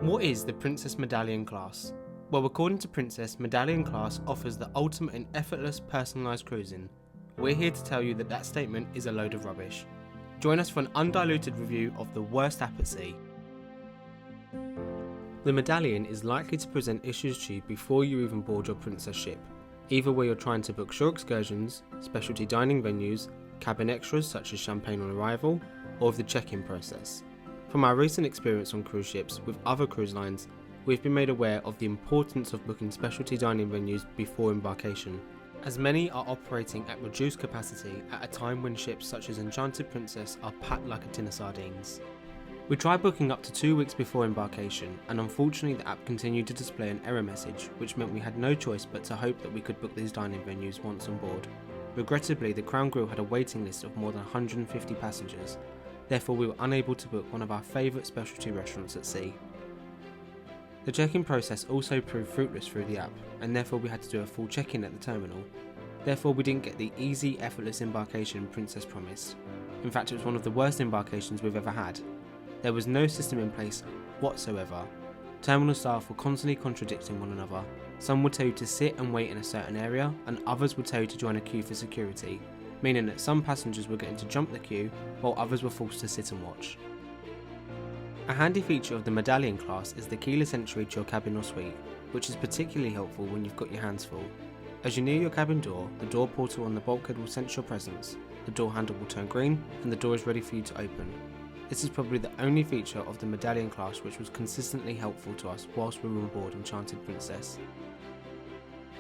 What is the Princess Medallion Class? Well, according to Princess, Medallion Class offers the ultimate in effortless personalised cruising. We're here to tell you that that statement is a load of rubbish. Join us for an undiluted review of the worst app at sea. The Medallion is likely to present issues to you before you even board your Princess ship, either where you're trying to book shore excursions, specialty dining venues, cabin extras such as champagne on arrival, or of the check-in process. From our recent experience on cruise ships with other cruise lines, we've been made aware of the importance of booking specialty dining venues before embarkation, as many are operating at reduced capacity at a time when ships such as Enchanted Princess are packed like a tin of sardines. We tried booking up to 2 weeks before embarkation, and unfortunately the app continued to display an error message, which meant we had no choice but to hope that we could book these dining venues once on board. Regrettably, the Crown Grill had a waiting list of more than 150 passengers, therefore we were unable to book one of our favourite specialty restaurants at sea. The check-in process also proved fruitless through the app, and therefore we had to do a full check-in at the terminal. Therefore we didn't get the easy, effortless embarkation Princess promised. In fact, it was one of the worst embarkations we've ever had. There was no system in place whatsoever. Terminal staff were constantly contradicting one another. Some would tell you to sit and wait in a certain area, and others would tell you to join a queue for security, meaning that some passengers were getting to jump the queue, while others were forced to sit and watch. A handy feature of the Medallion class is the keyless entry to your cabin or suite, which is particularly helpful when you've got your hands full. As you near your cabin door, the door portal on the bulkhead will sense your presence, the door handle will turn green, and the door is ready for you to open. This is probably the only feature of the Medallion class which was consistently helpful to us whilst we were on board Enchanted Princess.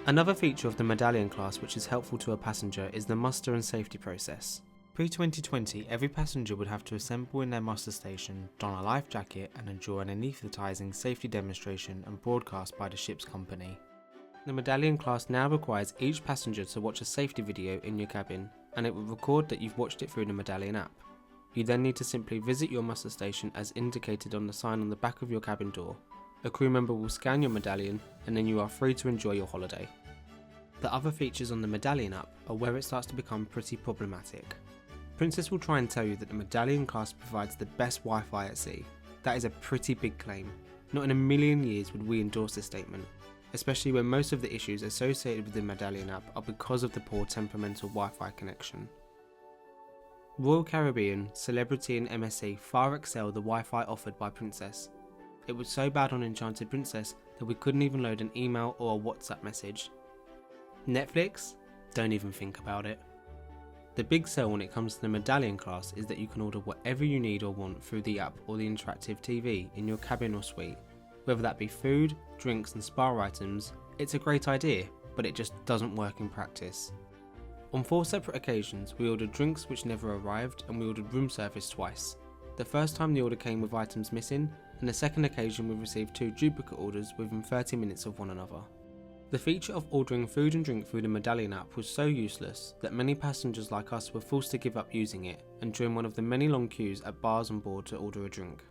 Another feature of the Medallion class which is helpful to a passenger is the muster and safety process. Pre-2020, every passenger would have to assemble in their muster station, don a life jacket and endure an anaesthetising safety demonstration and broadcast by the ship's company. The Medallion class now requires each passenger to watch a safety video in your cabin, and it will record that you've watched it through the Medallion app. You then need to simply visit your muster station as indicated on the sign on the back of your cabin door. A crew member will scan your medallion, and then you are free to enjoy your holiday. The other features on the Medallion app are where it starts to become pretty problematic. Princess will try and tell you that the Medallion class provides the best Wi-Fi at sea. That is a pretty big claim. Not in a million years would we endorse this statement, especially when most of the issues associated with the Medallion app are because of the poor temperamental Wi-Fi connection. Royal Caribbean, Celebrity and MSC far excel the Wi-Fi offered by Princess. It was so bad on Enchanted Princess that we couldn't even load an email or a WhatsApp message. Netflix? Don't even think about it. The big sell when it comes to the Medallion class is that you can order whatever you need or want through the app or the interactive TV in your cabin or suite. Whether that be food, drinks and spa items, it's a great idea, but it just doesn't work in practice. On 4 separate occasions, we ordered drinks which never arrived, and we ordered room service twice. The first time the order came with items missing, and the second occasion we received 2 duplicate orders within 30 minutes of one another. The feature of ordering food and drink through the Medallion app was so useless that many passengers like us were forced to give up using it and join one of the many long queues at bars on board to order a drink.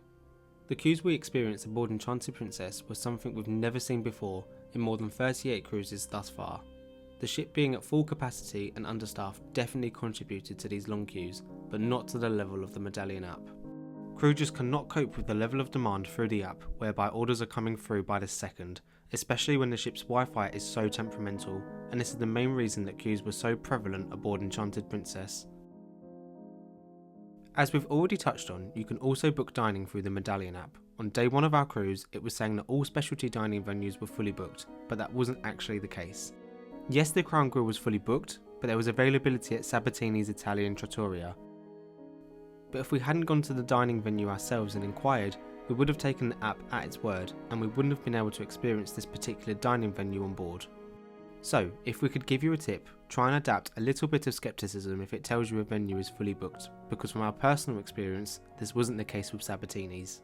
The queues we experienced aboard Enchanted Princess was something we've never seen before in more than 38 cruises thus far. The ship being at full capacity and understaffed definitely contributed to these long queues, but not to the level of the Medallion app. Crew just cannot cope with the level of demand through the app, whereby orders are coming through by the second, especially when the ship's Wi-Fi is so temperamental, and this is the main reason that queues were so prevalent aboard Enchanted Princess. As we've already touched on, you can also book dining through the Medallion app. On day 1 of our cruise, it was saying that all specialty dining venues were fully booked, but that wasn't actually the case. Yes, the Crown Grill was fully booked, but there was availability at Sabatini's Italian Trattoria. But if we hadn't gone to the dining venue ourselves and inquired, we would have taken the app at its word, and we wouldn't have been able to experience this particular dining venue on board. So, if we could give you a tip, try and adapt a little bit of skepticism if it tells you a venue is fully booked, because from our personal experience, this wasn't the case with Sabatini's.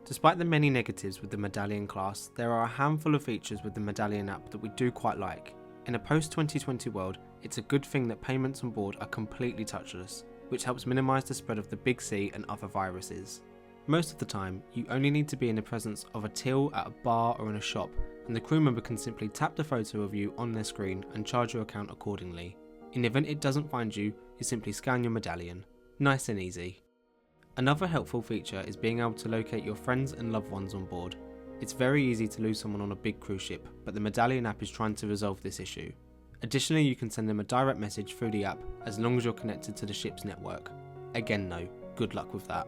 Despite the many negatives with the Medallion class, there are a handful of features with the Medallion app that we do quite like. In a post-2020 world, it's a good thing that payments on board are completely touchless, which helps minimise the spread of the Big C and other viruses. Most of the time, you only need to be in the presence of a till at a bar or in a shop, and the crew member can simply tap the photo of you on their screen and charge your account accordingly. In the event it doesn't find you, you simply scan your medallion. Nice and easy. Another helpful feature is being able to locate your friends and loved ones on board. It's very easy to lose someone on a big cruise ship, but the Medallion app is trying to resolve this issue. Additionally, you can send them a direct message through the app as long as you're connected to the ship's network. Again though, good luck with that.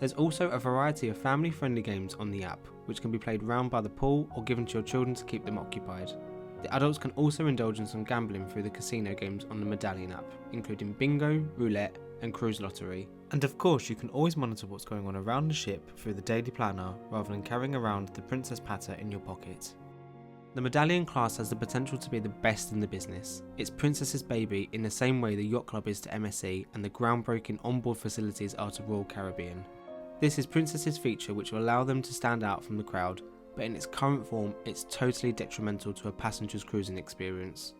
There's also a variety of family-friendly games on the app, which can be played round by the pool or given to your children to keep them occupied. The adults can also indulge in some gambling through the casino games on the Medallion app, including bingo, roulette and cruise lottery. And of course, you can always monitor what's going on around the ship through the daily planner rather than carrying around the Princess Patter in your pocket. The Medallion Class has the potential to be the best in the business. It's Princess's baby in the same way the Yacht Club is to MSC and the groundbreaking onboard facilities are to Royal Caribbean. This is Princess's feature which will allow them to stand out from the crowd, but in its current form it's totally detrimental to a passenger's cruising experience.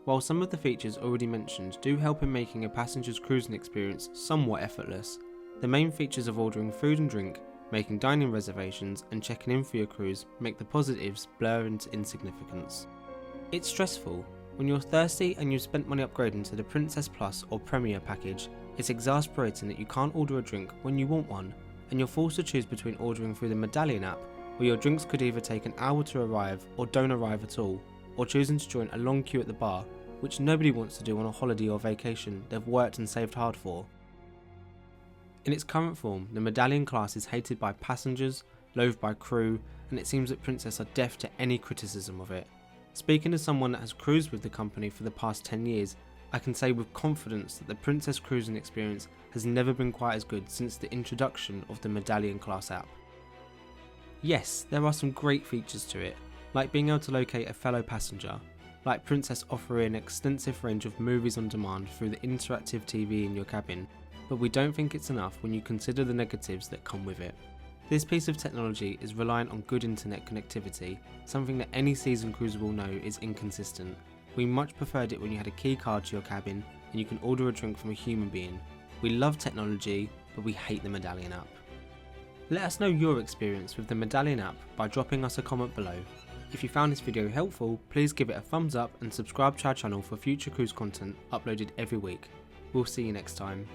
While some of the features already mentioned do help in making a passenger's cruising experience somewhat effortless, the main features of ordering food and drink, making dining reservations and checking in for your cruise make the positives blur into insignificance. It's stressful. When you're thirsty and you've spent money upgrading to the Princess Plus or Premier package, it's exasperating that you can't order a drink when you want one, and you're forced to choose between ordering through the Medallion app, where your drinks could either take an hour to arrive or don't arrive at all, or choosing to join a long queue at the bar, which nobody wants to do on a holiday or vacation they've worked and saved hard for. In its current form, the Medallion Class is hated by passengers, loathed by crew, and it seems that Princess are deaf to any criticism of it. Speaking as someone that has cruised with the company for the past 10 years, I can say with confidence that the Princess cruising experience has never been quite as good since the introduction of the Medallion Class app. Yes, there are some great features to it, like being able to locate a fellow passenger, like Princess offering an extensive range of movies on demand through the interactive TV in your cabin, but we don't think it's enough when you consider the negatives that come with it. This piece of technology is reliant on good internet connectivity, something that any seasoned cruiser will know is inconsistent. We much preferred it when you had a key card to your cabin and you can order a drink from a human being. We love technology, but we hate the Medallion app. Let us know your experience with the Medallion app by dropping us a comment below. If you found this video helpful, please give it a thumbs up and subscribe to our channel for future cruise content uploaded every week. We'll see you next time.